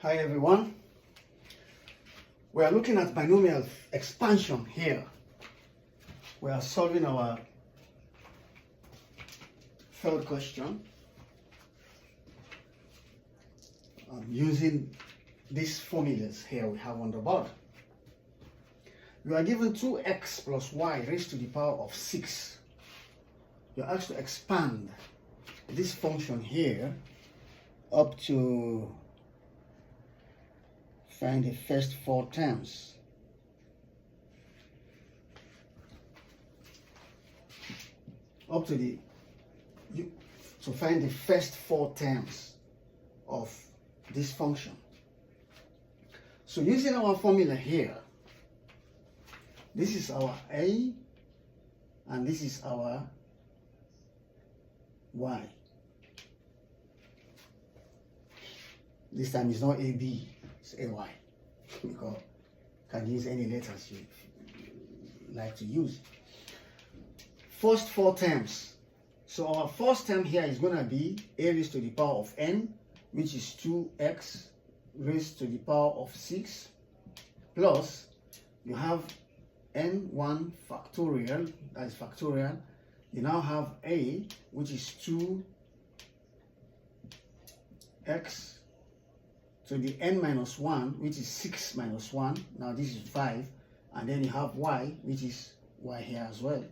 Hi everyone. We are looking at binomial expansion here. We are solving our third question using these formulas here we have on the board. You are given 2x plus y raised to the power of 6. You are asked to expand this function here up to find the first 4 terms. To find the first 4 terms of this function. So using our formula here, this is our a and this is our y. This time it's not AB, it's AY. Because you can use any letters you like to use. First 4 terms. So our first term here is going to be a raised to the power of n, which is 2x raised to the power of 6, plus you have n1 factorial, that is factorial. You now have a, which is 2x to the n minus 1, which is 6 minus 1. Now this is 5. And then you have y, which is y here as well.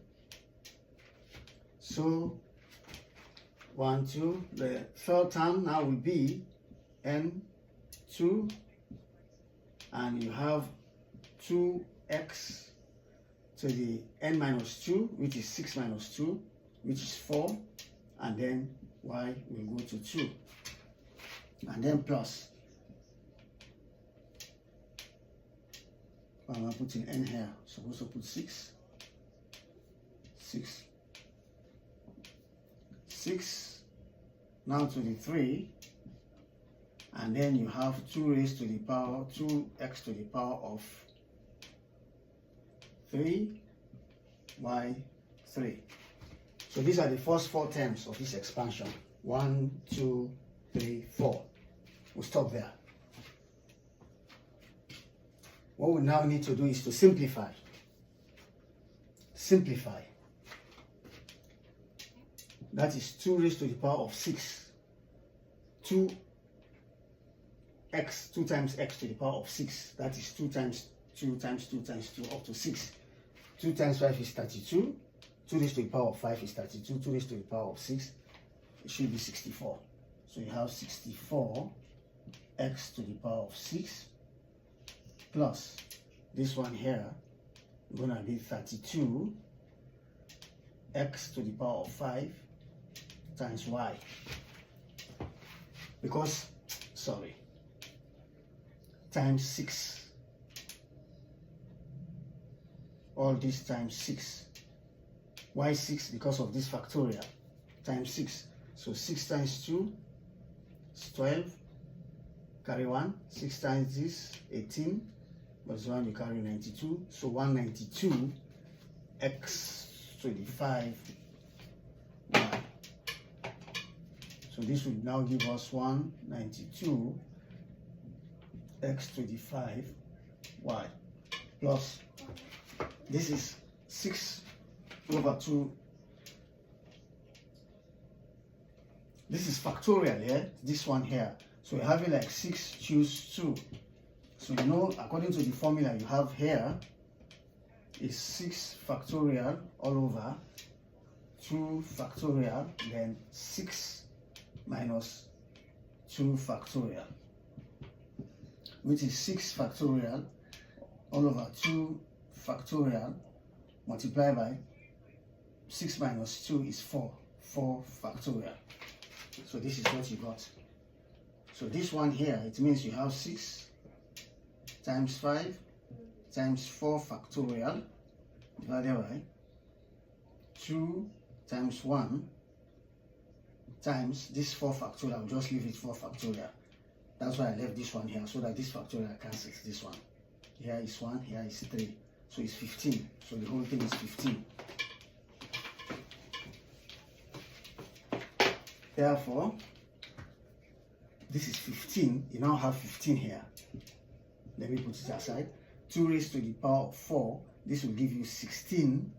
So 1, 2. The third term now will be n2. And you have 2x to the n minus 2, which is 6 minus 2, which is 4. And then y will go to 2. And then plus. I'm putting n here, supposed to put 6. 6 now to the 3, and then you have 2 raised to the power 2x to the power of 3 y 3. So these are the first 4 terms of this expansion. 1, 2, 3, 4. We'll stop there. What we now need to do is to simplify. Simplify. That is 2 raised to the power of 6. 2 times x to the power of 6. That is 2 times 2 times 2 times 2 up to 6. 2 times 5 is 32. 2 raised to the power of 5 is 32. 2 raised to the power of 6, it should be 64. So you have 64 x to the power of 6 plus this one here, going to be 32 x to the power of 5 times y. Because, sorry, times 6. All this times 6. Why 6? Because of this factorial. Times 6. So 6 times 2 is 12. Carry 1. 6 times this, 18. Plus 1, you carry 92. So 192 x to the 5 y. So this would now give us 192 x to the 5 y. Plus, this is 6 over 2. This is factorial here, yeah? This one here. So you have it like 6 choose 2. So you know, according to the formula you have here, is 6 factorial all over 2 factorial, then 6 minus 2 factorial, which is 6 factorial all over 2 factorial multiplied by 6 minus 2 is 4 factorial. So this is what you got. So this one here, it means you have 6 times 5 times 4 factorial divided by 2 times 1 times this 4 factorial. I'll just leave it 4 factorial. That's why I left this one here, so that this factorial cancels this one. Here is 1, here is 3. So it's 15. So the whole thing is 15. Therefore, this is 15. You now have 15 here. Let me put it aside. 2 raised to the power of 4. This will give you 16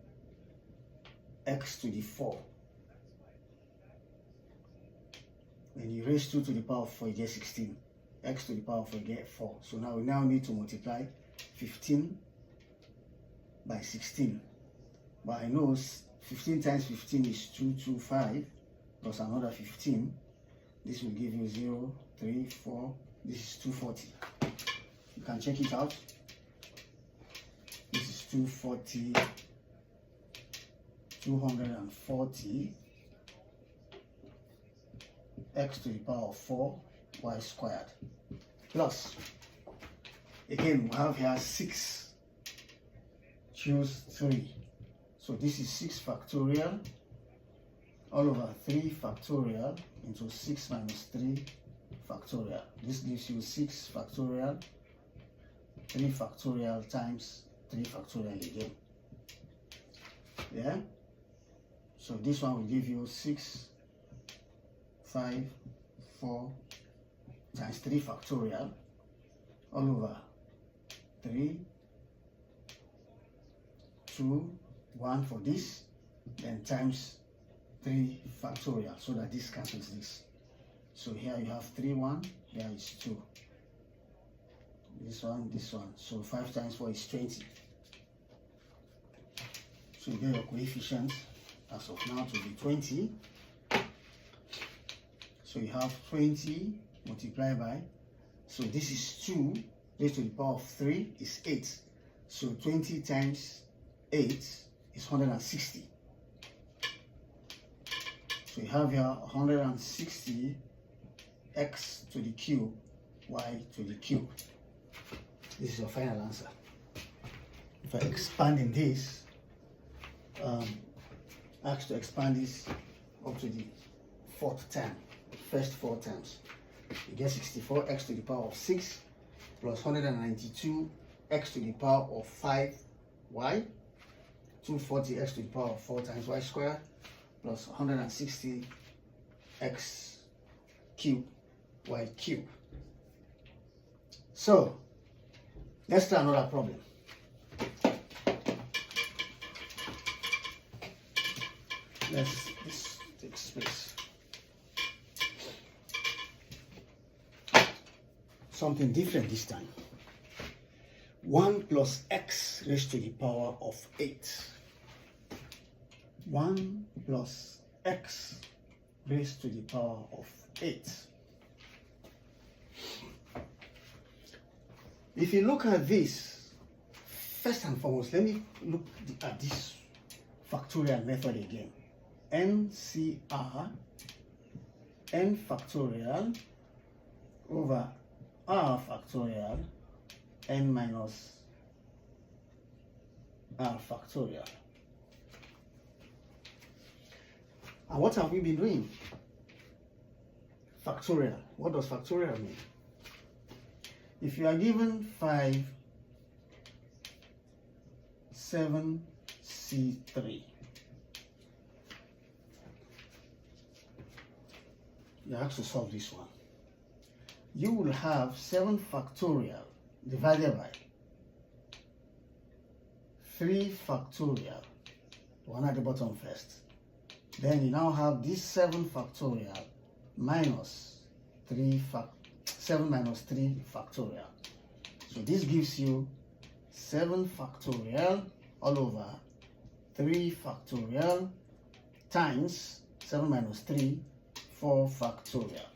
x to the 4. When you raise 2 to the power of 4, you get 16. X to the power of 4, you get 4. So now we need to multiply 15 by 16. But I know 15 times 15 is 225 plus another 15. This will give you 0, 3, 4. This is 240. You can check it out. This is 240. 240 x to the power of 4 y squared plus, again we have here 6, choose 3, so this is 6 factorial all over 3 factorial into 6 minus 3 factorial. This gives you 6 factorial, 3 factorial times 3 factorial again. Yeah, so this one will give you 6, 5, 4 times 3 factorial all over 3, 2, 1 for this, then times 3 factorial, so that this cancels this. So here you have 3, 1, here is 2. This one, so 5 times 4 is 20. So you get your coefficient as of now to be 20. So you have 20 multiplied by, so this is 2 raised to the power of 3 is 8. So 20 times 8 is 160. So you have here 160 x to the cube, y to the cube. This is your final answer. If I expand in this, ask to expand this up to the 4th time, first 4 times. You get 64 x to the power of 6 plus 192 x to the power of 5 y, 240 x to the power of 4 times y squared plus 160 x cube y cube. So let's try another problem. This takes space. Something different this time. 1 plus x raised to the power of 8. 1 plus x raised to the power of 8. If you look at this, first and foremost, let me look at this factorial method again. NCR, n factorial over r factorial, n minus r factorial. And what have we been doing? Factorial. What does factorial mean? If you are given 5, 7c3, you have to solve this one. You will have 7 factorial divided by 3 factorial, the one at the bottom first. Then you now have this 7 factorial minus 7 minus 3 factorial. So this gives you 7 factorial all over 3 factorial times 7 minus 3, 4 factorial.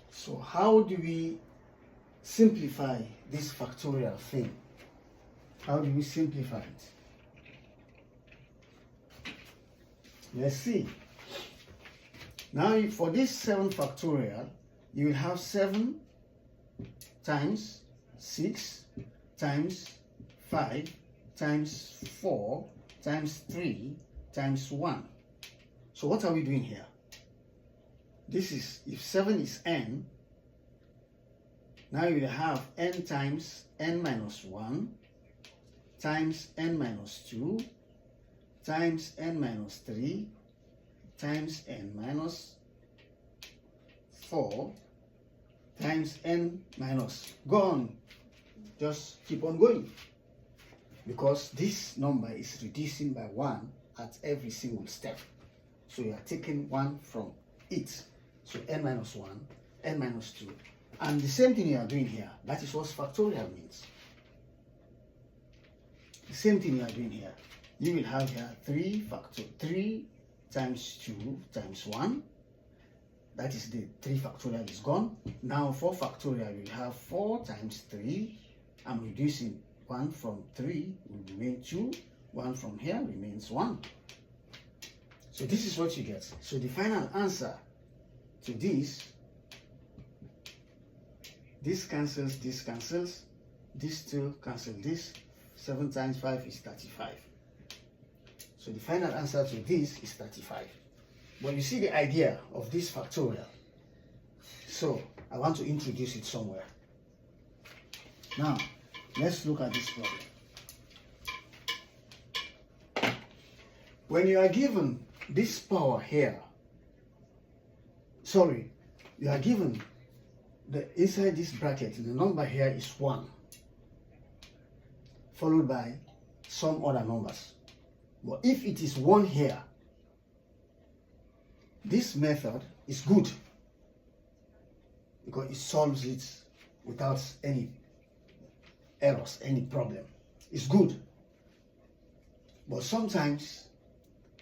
So how do we simplify this factorial thing? How do we simplify it? Let's see. Now for this 7 factorial, you will have 7 times 6 times 5 times 4 times 3 times 1. So what are we doing here? This is, if 7 is n, now you will have n times n minus 1 times n minus 2 times n minus 3 times n minus 4 times n minus. Go on, just keep on going, because this number is reducing by 1 at every single step. So you are taking 1 from it. So n minus 1, n minus 2. And the same thing you are doing here. That is what factorial means. The same thing you are doing here. You will have here 3 times 2 times 1. That is the 3 factorial is gone. Now 4 factorial, you will have 4 times 3. I'm reducing 1 from 3 will remain 2. 1 from here remains 1. So this is what you get. So the final answer to this cancels, this cancels, this still cancel this. 7 times 5 is 35. So the final answer to this is 35. But you see the idea of this factorial. So I want to introduce it somewhere. Now, let's look at this problem. When you are given this power here, sorry, you are given inside this bracket, the number here is 1, followed by some other numbers. But if it is 1 here, this method is good because it solves it without any errors, any problem. It's good. But sometimes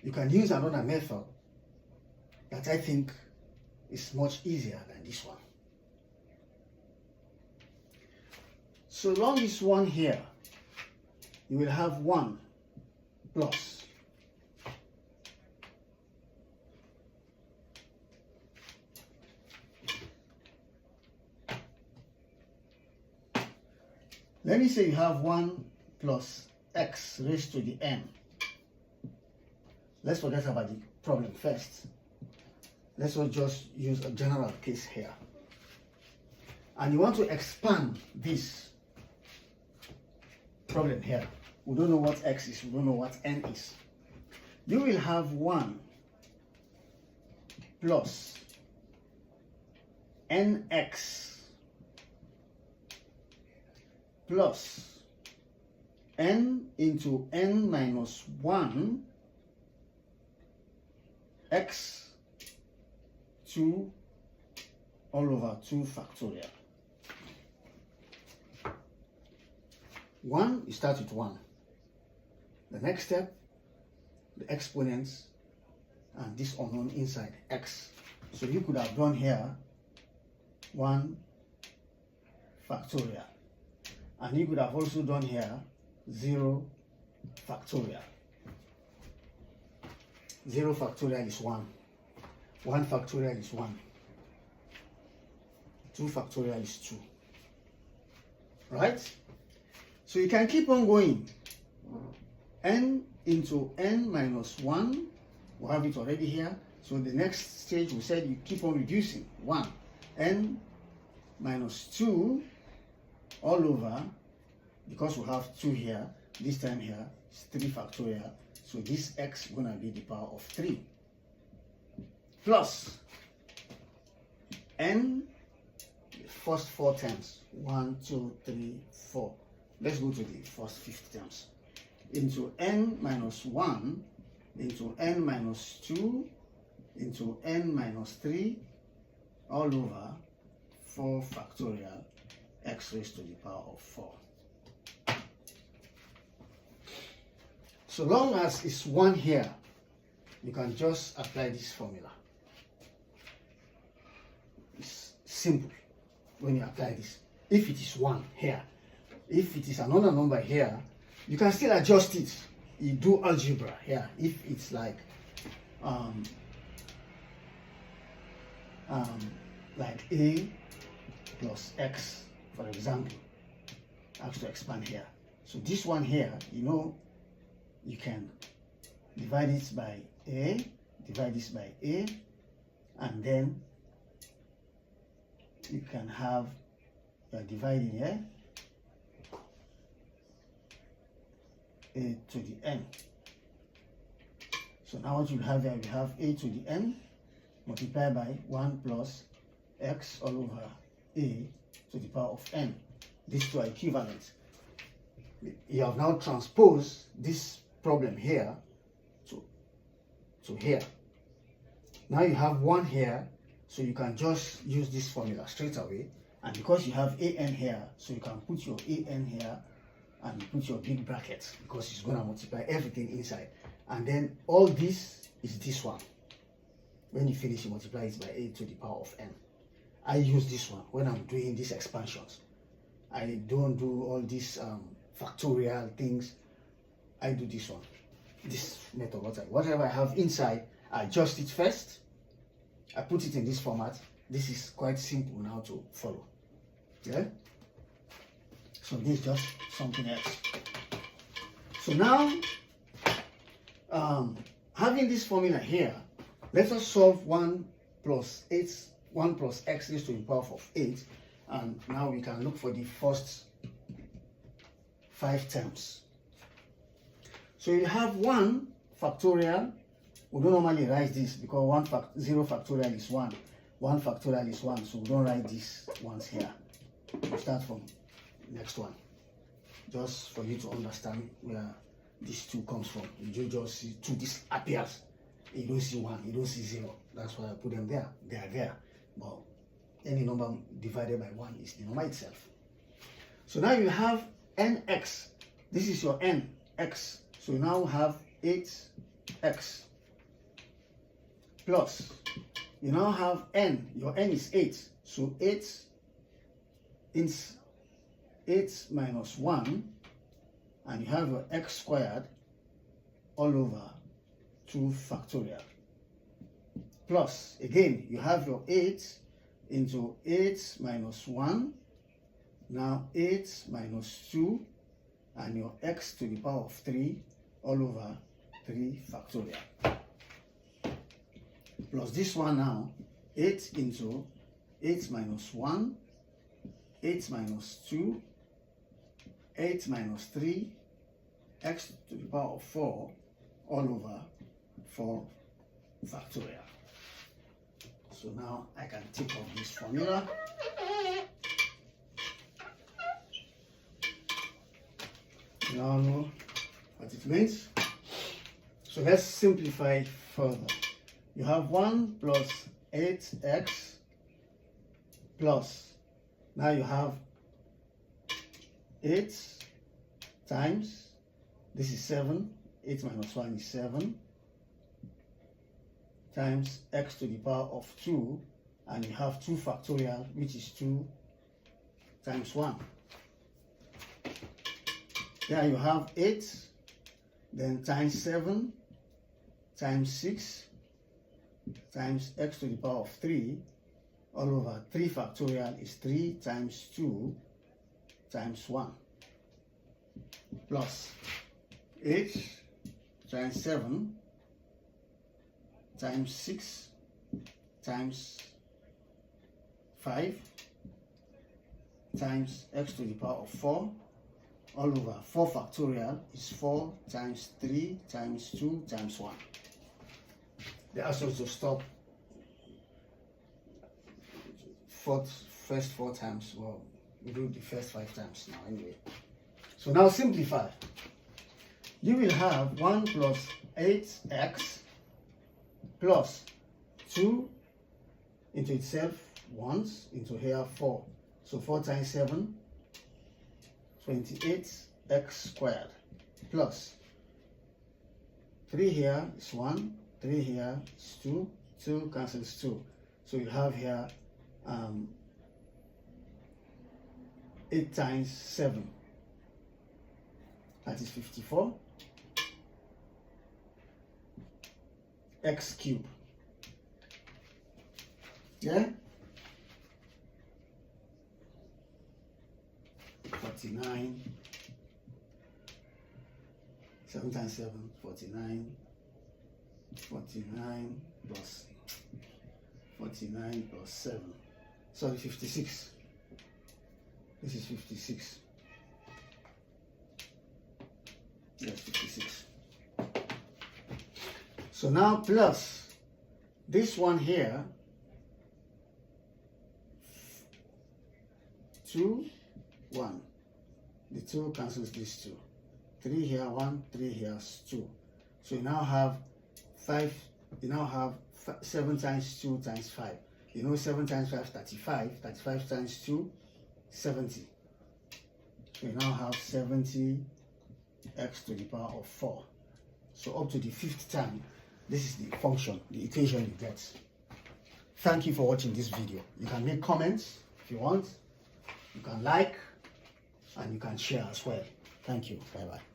you can use another method that I think is much easier than this one. So long as 1 here, you will have 1 plus let me say you have 1 plus x raised to the n. Let's forget about the problem first. Let's just use a general case here. And you want to expand this problem here. We don't know what x is, we don't know what n is. You will have 1 plus nx plus n into n minus 1 x 2 all over 2 factorial. 1, you start with 1. The next step, the exponents and this unknown inside x. So you could have done here 1 factorial. And you could have also done here 0 factorial. 0 factorial is 1. 1 factorial is 1. 2 factorial is 2. Right? So you can keep on going. N into n minus 1. We have it already here. So the next stage we said you keep on reducing. 1. N minus 2 all over, because we have 2 here, this time here is 3 factorial, so this x is going to be the power of 3, plus n, the first 4 terms, 1, 2, 3, 4, let's go to the first 50 terms, into n minus 1, into n minus 2, into n minus 3, all over 4 factorial, x raised to the power of 4. So long as it's 1 here, you can just apply this formula. It's simple when you apply this. If it is 1 here, if it is another number here, you can still adjust it. You do algebra here. If it's like a plus x, for example, I have to expand here. So this one here, you know, you can divide it by a, divide this by a, and then you can have, you are dividing here, a to the n. So now what you have here, we have a to the n multiplied by 1 plus x all over a to the power of n. These two are equivalent. You have now transposed this problem here to here. Now you have 1 here, so you can just use this formula straight away. And because you have an here, so you can put your an here and put your big bracket, because it's going to multiply everything inside. And then all this is this one. When you finish, you multiply it by a to the power of n. I use this one when I'm doing these expansions. I don't do all these factorial things. I do this one. This method, whatever I have inside, I adjust it first. I put it in this format. This is quite simple now to follow. Yeah? So this is just something else. So now, having this formula here, let us solve 1 plus x raised to the power of 8. And now we can look for the first 5 terms. So you have 1 factorial. We don't normally write this because 0 factorial is 1. 1 factorial is 1. So we don't write these ones here. We start from next one. Just for you to understand where this 2 comes from. You just see 2, this appears. You don't see 1, you don't see 0. That's why I put them there. They are there. But any number divided by 1 is the number itself. So now you have nx. This is your n, x. So you now have 8x plus. You now have n. Your n is 8. So 8 is 8 minus 1. And you have your x squared all over 2 factorial. Plus, again, you have your 8 into 8 minus 1. Now 8 minus 2. And your x to the power of 3 all over 3 factorial. Plus this one now, 8 into 8 minus 1, 8 minus 2, 8 minus 3, x to the power of 4 all over 4 factorial. So now I can take off this formula. You now know what it means. So let's simplify further. You have 1 plus 8x plus, now you have 8 times, this is 7, 8 minus 1 is 7, times x to the power of 2, and you have 2 factorial, which is 2 times 1. There you have 8, then times 7, times 6, times x to the power of 3, all over 3 factorial is 3 times 2 times 1, plus 8 times 7 times 6 times 5 times x to the power of 4 all over 4 factorial is 4 times 3 times 2 times 1. They asked us to stop first 4 times. Well, we do the first 5 times now anyway. So now simplify. You will have 1 plus 8x plus 2 into itself once, into here 4. So 4 times 7, 28x squared, plus 3 here is 1, 3 here is 2, 2 cancels 2. So you have here 8 times 7, that is 54, x cubed. Yeah? 49, 7 times 7, 49, 49 plus 49 plus 7, sorry, 56. This is 56. Yes, 56. So now plus this one here, 2, 1. The 2 cancels these 2. 3 here, 1, 3 here, 2. So you now have 5, you now have 7 times 2 times 5. You know 7 times 5, 35. 35 times 2, 70. So you now have 70 x to the power of 4. So up to the 5th time, this is the function, the equation you get. Thank you for watching this video. You can make comments if you want. You can like, and you can share as well. Thank you. Bye-bye.